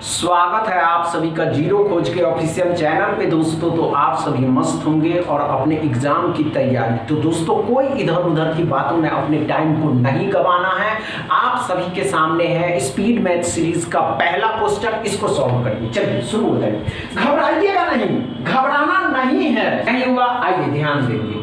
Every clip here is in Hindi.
स्वागत है आप सभी का जीरो खोज के ऑफिशियल चैनल पे दोस्तों। तो आप सभी मस्त होंगे और अपने एग्जाम की तैयारी। तो दोस्तों कोई इधर उधर की बातों में अपने टाइम को नहीं गंवाना है। आप सभी के सामने है स्पीड मैथ सीरीज का पहला क्वेश्चन, इसको सॉल्व करिए। चलिए शुरू हो जाए। घबराइएगा नहीं, घबराना नहीं है। नहीं हुआ, आइए ध्यान देंगे,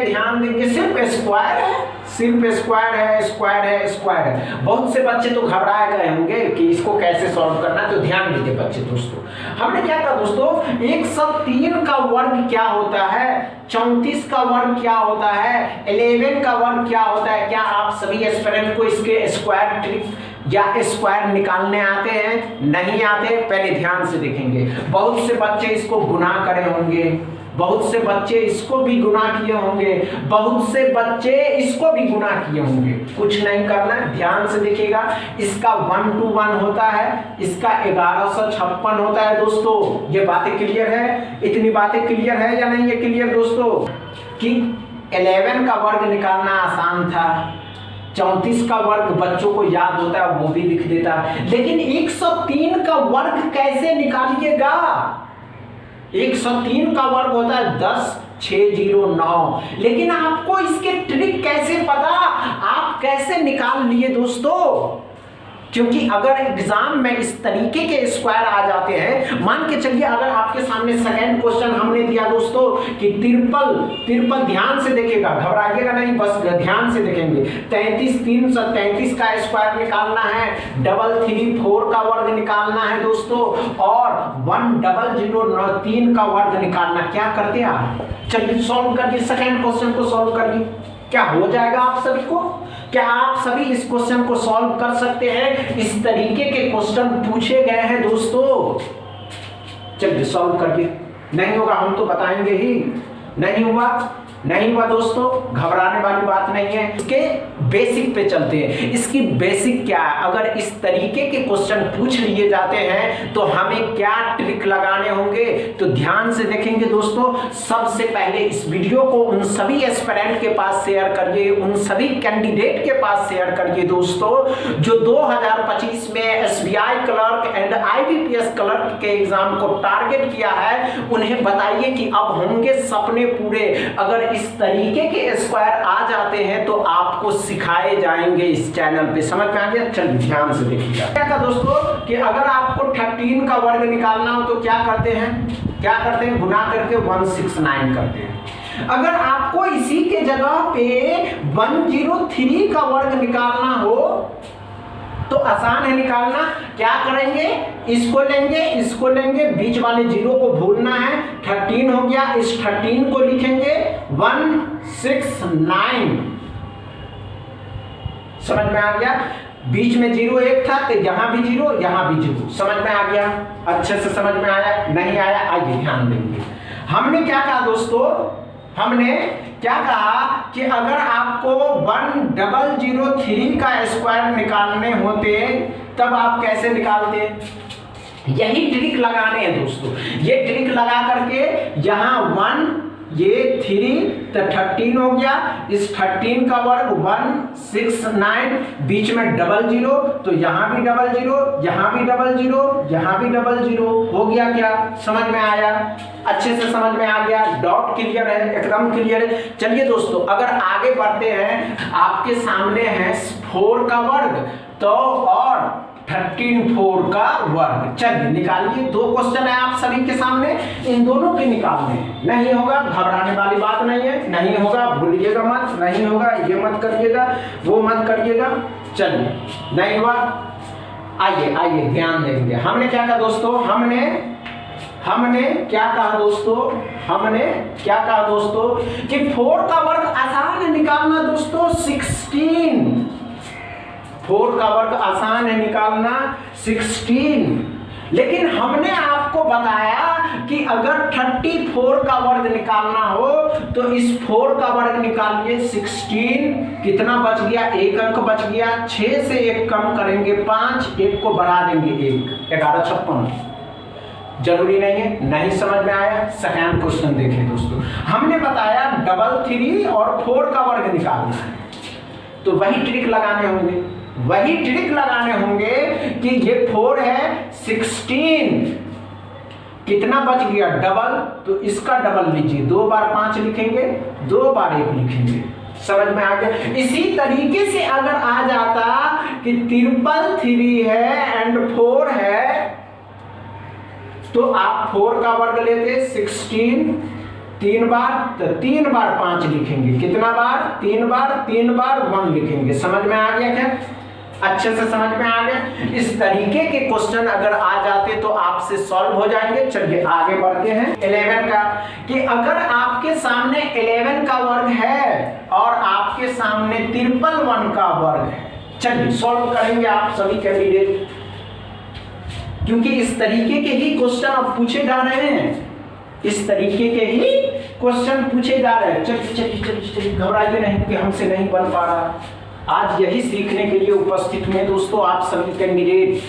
ध्यान देंगे। सिर्फ स्क्वायर है, सिर्फ स्क्वायर है, स्क्वायर है, स्क्वायर है। बहुत से बच्चे तो घबराए गए होंगे कि इसको कैसे सॉल्व करना है। तो ध्यान दीजिए बच्चे। दोस्तों हमने क्या कहा दोस्तों, 103 का वर्ग क्या होता है, 34 का वर्ग क्या होता है, 11 का वर्ग क्या होता है। क्या आप सभी एस्पिरेंट को इसके स्क्वायर ट्रिक या स्क्वायर निकालने आते हैं? नहीं आते। पहले ध्यान से देखेंगे। बहुत से बच्चे इसको गुना करे होंगे, बहुत से बच्चे इसको भी गुना किए होंगे, बहुत से बच्चे इसको भी गुना किए होंगे। कुछ नहीं करना, ध्यान से देखिएगा। इसका 1 to 1 होता है, इसका 1156 होता है। दोस्तों ये बातें क्लियर है? इतनी बातें क्लियर है या नहीं? ये क्लियर दोस्तों कि 11 का वर्ग निकालना आसान था, 34 का वर्ग बच्चों को याद होता है, वो भी लिख देता। लेकिन 103 का वर्ग कैसे निकालिएगा? 103 का वर्ग होता है 10,609। लेकिन आपको इसके ट्रिक कैसे पता, आप कैसे निकाल लिए दोस्तों? क्योंकि अगर एग्जाम में इस तरीके के स्क्वायर आ जाते हैं, मान के चलिए अगर आपके सामने सेकंड क्वेश्चन हमने दिया दोस्तों कि तिरपल, ध्यान से देखिएगा, घबराइएगा नहीं, बस ध्यान से देखेंगे। 33 का स्क्वायर निकालना है, 334 का वर्ग निकालना है दोस्तों, और 1003 का वर्ग निकालना। क्या करते आप? चलिए सॉल्व करिए, सेकंड क्वेश्चन को सॉल्व करिए। क्या हो जाएगा आप सभी को? क्या आप सभी इस क्वेश्चन को सॉल्व कर सकते हैं? इस तरीके के क्वेश्चन पूछे गए हैं दोस्तों। चलिए सॉल्व करिए। नहीं होगा हम तो बताएंगे ही। नहीं हुआ दोस्तों, घबराने वाली बात नहीं है। इसके बेसिक पे चलते हैं। इसकी बेसिक क्या है? अगर इस तरीके के क्वेश्चन पूछ लिए जाते हैं तो हमें क्या ट्रिक लगाने होंगे, तो ध्यान से देखेंगे दोस्तों। सबसे पहले इस वीडियो को उन सभी एस्पिरेंट के पास शेयर करिए, उन सभी कैंडिडेट के पास शेयर करिए दोस्तों जो 2025 में SBI clerk and IBPS clerk के एग्जाम को टारगेट किया है। उन्हें बताइए कि अब होंगे सपने पूरे। अगर इस तरीके के स्क्वायर आ जाते हैं तो आपको सिखाए जाएंगे इस चैनल पे। समझ में आ गया? चलिए ध्यान से देखिएगा। क्या था दोस्तों कि अगर आपको 13 का वर्ग निकालना हो तो क्या करते हैं? गुना करके 169 करते हैं। अगर आपको इसी के जगह पे 103 का वर्ग निकालना हो तो आसान है निकालना। क्या करेंगे? इसको लेंगे, बीच वाले जीरो को भूलना है। 13 हो गया, इस 13 को लिखेंगे 169। समझ में आ गया? बीच में जीरो एक था तो यहां भी जीरो, यहां भी जीरो। समझ में आ गया? अच्छे से समझ में आया? नहीं आया? आइए ध्यान देंगे। हमने क्या कहा दोस्तों, हमने क्या कहा कि अगर आपको 1003 का स्क्वायर निकालने होते तब आप कैसे निकालते? यही ट्रिक लगाने हैं दोस्तों। ये ट्रिक लगा करके यहाँ 1 ये 3 तो 13 हो गया, इस 13 का वर्ग 169, बीच में डबल जीरो तो यहाँ भी डबल जीरो, यहाँ भी डबल जीरो, यहाँ भी डबल जीरो। हो गया क्या? समझ में आया? अच्छे से समझ में आ गया? डॉट क्लियर है? एकदम क्लियर है। चलिए दोस्तों अगर आगे बढ़ते हैं, आपके सामने है 4 का वर्ग तो और 13 का वर्ग। चलिए निकालिए। 2 क्वेश्चन है आप सभी के सामने, इन दोनों के निकालने हैं। नहीं होगा, घबराने वाली बात नहीं है। नहीं होगा, भूलिएगा मत। नहीं होगा, ये मत करिएगा, वो मत करिएगा। चलिए नहीं हुआ, आइए ध्यान देंगे। हमने क्या कहा दोस्तों, हमने क्या कहा दोस्तों कि 4 का वर्ग आसान है निकालना दोस्तों, 16। 4 का वर्ग आसान है निकालना, 16। लेकिन हमने आपको बताया कि अगर 34 का वर्ग निकालना हो तो इस 4 का वर्ग निकालिए, 16। कितना बच गया? 1 अंक बच गया। 6 से 1 कम करेंगे 5, 1 को बढ़ा देंगे 1, 1156। जरूरी नहीं है। नहीं समझ में आया? सेकंड क्वेश्चन देखें दोस्तों। हमने बताया 33 और 4 का वर्ग निकालना है, तो वही ट्रिक लगाने होंगे। वही ट्रिक लगाने होंगे कि ये 4 है 16, कितना बच गया डबल, तो इसका डबल लीजिए, 2 बार 5 लिखेंगे, 2 बार 1 लिखेंगे। समझ में आ गया। इसी तरीके से अगर आ जाता कि 333 है एंड 4 है, तो आप 4 का वर्ग लेते 16 3 बार, तो 3 बार 5 लिखेंगे, कितना बार 3 बार, 3 बार 1 लिखेंगे। समझ में आ गया क्या? अच्छे से समझ में आ गया। इस तरीके के क्वेश्चन अगर आ जाते तो आपसे सॉल्व हो जाएंगे। चलिए आगे बढ़ते हैं 11 का, कि अगर आपके सामने 11 का वर्ग है और आपके सामने 1 का वर्ग है, चलिए सॉल्व करेंगे आप सभी कैंडिडेट, क्योंकि इस तरीके के ही क्वेश्चन अब पूछे जा रहे हैं, इस तरीके के ही क्वेश्चन पूछे जा रहे हैं। चलिए चलिए चलिए चलिए, घबराइए नहीं कि हमसे नहीं बन पा रहा। आज यही सीखने के लिए उपस्थित हुए दोस्तों आप सभी कैंडिडेट,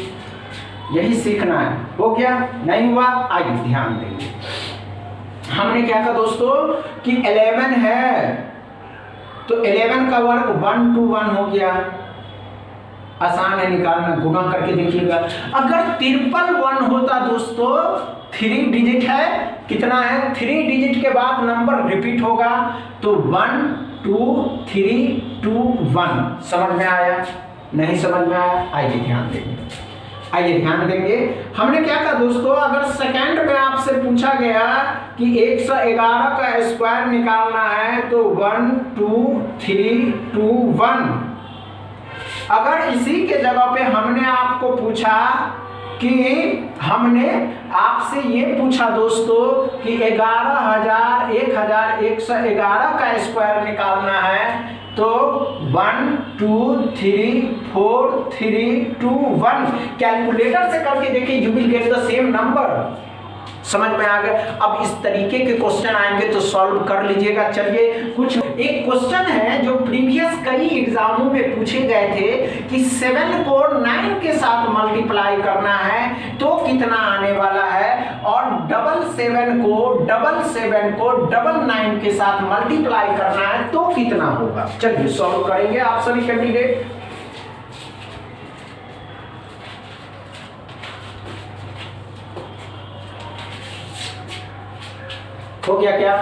यही सीखना है। हो गया? नहीं हुआ? आइए ध्यान देंगे। हमने क्या कहा दोस्तों कि 11 है, तो 11 का वर्ग 1 to 1 हो गया, आसान है निकालना, गुणा करके देखिएगा। अगर 1 होता दोस्तों, 3 डिजिट है, कितना है 3 डिजिट के बाद नंबर रिपीट होगा, तो 1 2 3 2 1। समझ में आया? नहीं समझ में आया? आइए ध्यान देंगे, आइए ध्यान देंगे। हमने क्या कहा दोस्तों, अगर सेकंड में आपसे पूछा गया कि 111 का स्क्वायर निकालना है, तो 1 2 3 2 1। अगर इसी के जगह पे हमने आपको पूछा कि हमने आपसे ये पूछा दोस्तों कि 11,111 का स्क्वायर निकालना है, तो 1 2 3 4 3 2 1 कैलकुलेटर से करके देखिए, you will get the same number. समझ में आ गया? अब इस तरीके के क्वेश्चन आएंगे तो सॉल्व कर लीजिएगा। चलिए कुछ एक क्वेश्चन है जो प्रीवियस कई एग्जामों में पूछे गए थे कि 7 को 9 के साथ मल्टीप्लाई करना है तो कितना आने वाला है, और 7 को 9 के साथ मल्टीप्लाई करना है तो कितना होगा। चलिए सॉल्व करेंगे आप सभी कैंडिडेट। हो गया क्या?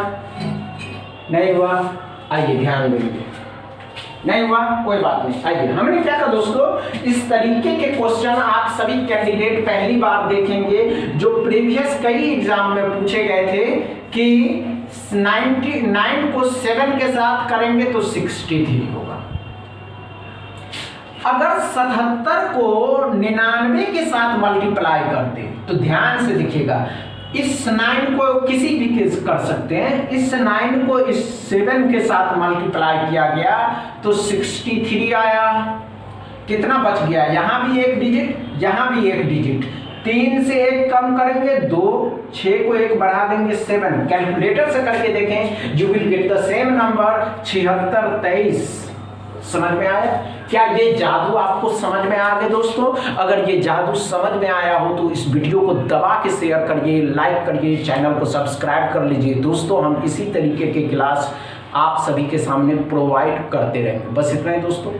नहीं हुआ? आइए ध्यान देंगे। नहीं हुआ? कोई बात नहीं। आइए, हमने क्या कहा दोस्तों, इस तरीके के क्वेश्चन आप सभी कैंडिडेट पहली बार देखेंगे जो प्रीवियस कई एग्जाम में पूछे गए थे कि 99 को 7 के साथ करेंगे तो 63 होगा। अगर 77 को 99 के साथ मल्टीप्लाई करते, तो ध्यान से देखिएगा, इस 9 को किसी भी केस कर सकते हैं, इस 9 को इस 7 के साथ मल्टीप्लाई किया गया तो 63 आया। कितना बच गया? यहाँ भी 1 डिजिट, यहाँ भी 1 डिजिट, 3 से 1 कम करेंगे 2, 6 को 1 बढ़ा देंगे 7। कैलकुलेटर से करके देखें, you will get the same number 76 23। समझ में आया? क्या ये जादू आपको समझ में आ गया दोस्तों? अगर ये जादू समझ में आया हो तो इस वीडियो को दबा के शेयर करिए, लाइक करिए, चैनल को सब्सक्राइब कर लीजिए। दोस्तों हम इसी तरीके के क्लास आप सभी के सामने प्रोवाइड करते रहेंगे। बस इतना ही दोस्तों।